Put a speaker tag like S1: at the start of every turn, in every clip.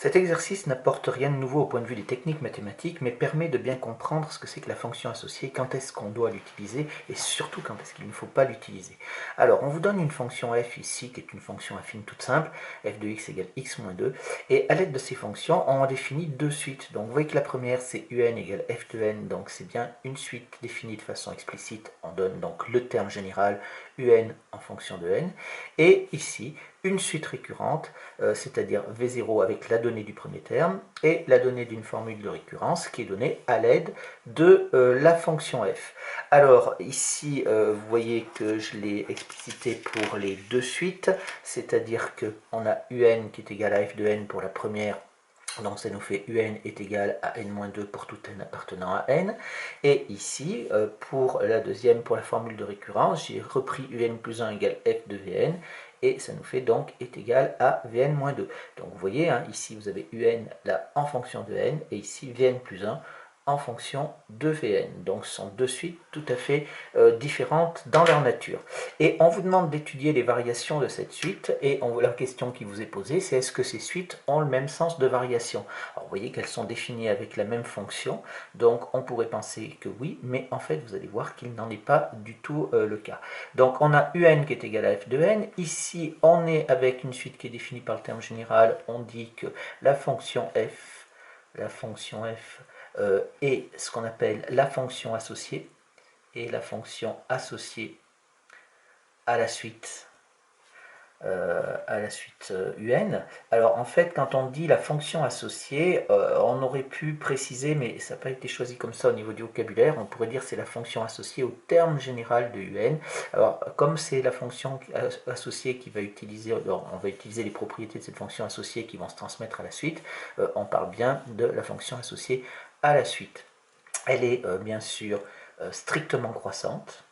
S1: Cet exercice n'apporte rien de nouveau au point de vue des techniques mathématiques, mais permet de bien comprendre ce que c'est que la fonction associée, quand est-ce qu'on doit l'utiliser, et surtout quand est-ce qu'il ne faut pas l'utiliser. Alors, on vous donne une fonction f ici, qui est une fonction affine toute simple, f de x égale x moins 2, et à l'aide de ces fonctions, on en définit deux suites. Donc, vous voyez que la première, c'est un égale f de n, donc c'est bien une suite définie de façon explicite. On donne donc le terme général un en fonction de n, et ici, une suite récurrente, c'est-à-dire V0 avec la donnée du premier terme et la donnée d'une formule de récurrence qui est donnée à l'aide de la fonction f. Alors ici, vous voyez que je l'ai explicité pour les deux suites, c'est-à-dire qu'on a un qui est égal à f de n pour la première. Donc ça nous fait un est égal à n-2 pour tout n appartenant à n. Et ici, pour la deuxième, pour la formule de récurrence, j'ai repris un plus 1 égale f de vn. Et ça nous fait donc est égal à vn-2. Donc vous voyez, hein, ici vous avez un là en fonction de n, et ici vn plus 1 en fonction de Vn. Donc ce sont deux suites tout à fait différentes dans leur nature. Et on vous demande d'étudier les variations de cette suite, et la question qui vous est posée, c'est est-ce que ces suites ont le même sens de variation? Alors vous voyez qu'elles sont définies avec la même fonction, donc on pourrait penser que oui, mais en fait vous allez voir qu'il n'en est pas du tout le cas. Donc on a un qui est égal à f de n, ici on est avec une suite qui est définie par le terme général, on dit que la fonction f est ce qu'on appelle la fonction associée, et la fonction associée à la suite un. Alors en fait, quand on dit la fonction associée, on aurait pu préciser, mais ça n'a pas été choisi comme ça au niveau du vocabulaire, on pourrait dire c'est la fonction associée au terme général de un. Alors comme c'est la fonction associée qui va utiliser, on va utiliser les propriétés de cette fonction associée qui vont se transmettre à la suite, on parle bien de la fonction associée à la suite. Elle est bien sûr strictement croissante.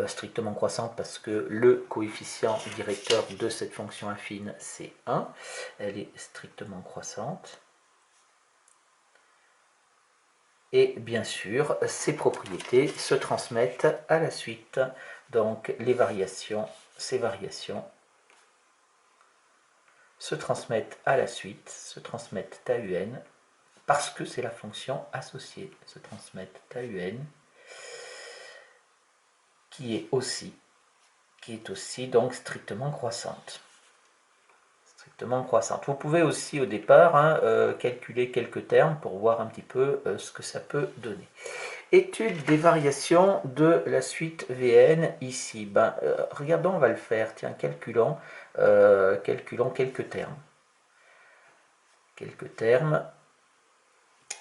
S1: Strictement croissante parce que le coefficient directeur de cette fonction affine c'est 1, elle est strictement croissante, et bien sûr ces propriétés se transmettent à la suite, donc ces variations se transmettent à la suite, se transmettent à un, parce que c'est la fonction associée, se transmettent à un, qui est aussi donc strictement croissante. Vous pouvez aussi au départ calculer quelques termes pour voir un petit peu ce que ça peut donner. Étude des variations de la suite Vn ici. Regardons, on va le faire. Tiens, calculons quelques termes.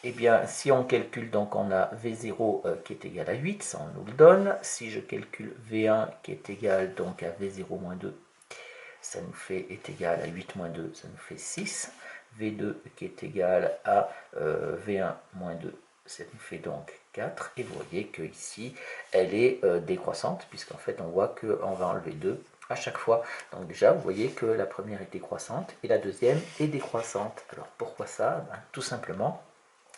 S1: Eh bien, si on calcule, donc on a V0 qui est égal à 8, ça on nous le donne. Si je calcule V1 qui est égal donc à V0 moins 2, ça nous fait est égal à 8 moins 2, ça nous fait 6. V2 qui est égal à V1 moins 2, ça nous fait donc 4. Et vous voyez que ici, elle est décroissante, puisqu'en fait, on voit qu'on va enlever 2 à chaque fois. Donc déjà, vous voyez que la première est décroissante et la deuxième est décroissante. Alors pourquoi ça? Tout simplement,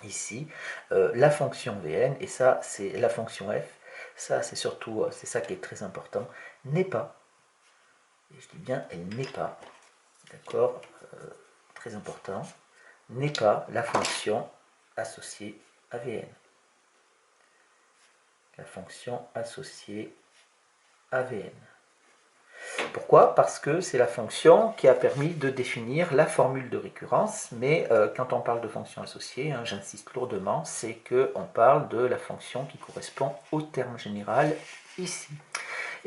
S1: ici, la fonction Vn, et ça, c'est la fonction f, ça, c'est surtout, c'est ça qui est très important, n'est pas, et je dis bien, elle n'est pas, d'accord, très important, n'est pas la fonction associée à Vn. La fonction associée à Vn. Pourquoi? Parce que c'est la fonction qui a permis de définir la formule de récurrence, mais quand on parle de fonction associée, j'insiste lourdement, c'est qu'on parle de la fonction qui correspond au terme général ici.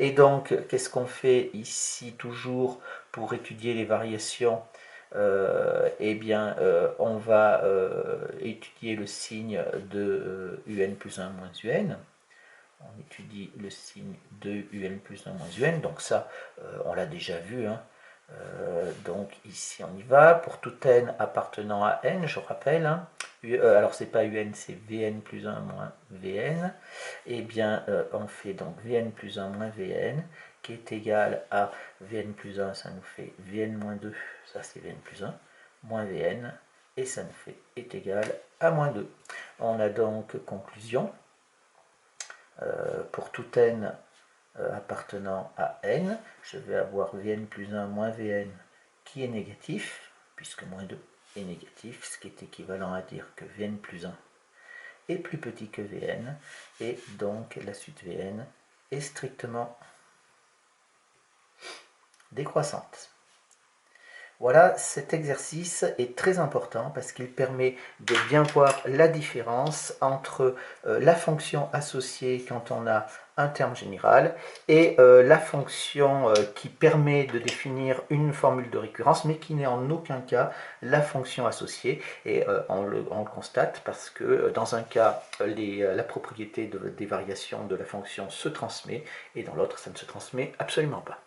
S1: Et donc, qu'est-ce qu'on fait ici toujours pour étudier les variations? Eh bien, on va étudier le signe de un plus 1 moins un. On étudie le signe de un plus 1 moins un, donc ça, on l'a déjà vu. Donc ici, on y va. Pour tout n appartenant à n, je rappelle, alors c'est pas un, c'est vn plus 1 moins vn. Eh bien, on fait donc vn plus 1 moins vn, qui est égal à vn plus 1, ça nous fait vn moins 2, ça c'est vn plus 1, moins vn, et ça nous fait est égal à moins 2. On a donc conclusion. Pour tout n appartenant à n, je vais avoir vn plus 1 moins vn qui est négatif, puisque moins 2 est négatif, ce qui est équivalent à dire que Vn plus 1 est plus petit que Vn, et donc la suite Vn est strictement décroissante. Voilà, cet exercice est très important parce qu'il permet de bien voir la différence entre la fonction associée quand on a un terme général et la fonction qui permet de définir une formule de récurrence mais qui n'est en aucun cas la fonction associée. Et on le constate parce que dans un cas, la propriété des variations de la fonction se transmet et dans l'autre, ça ne se transmet absolument pas.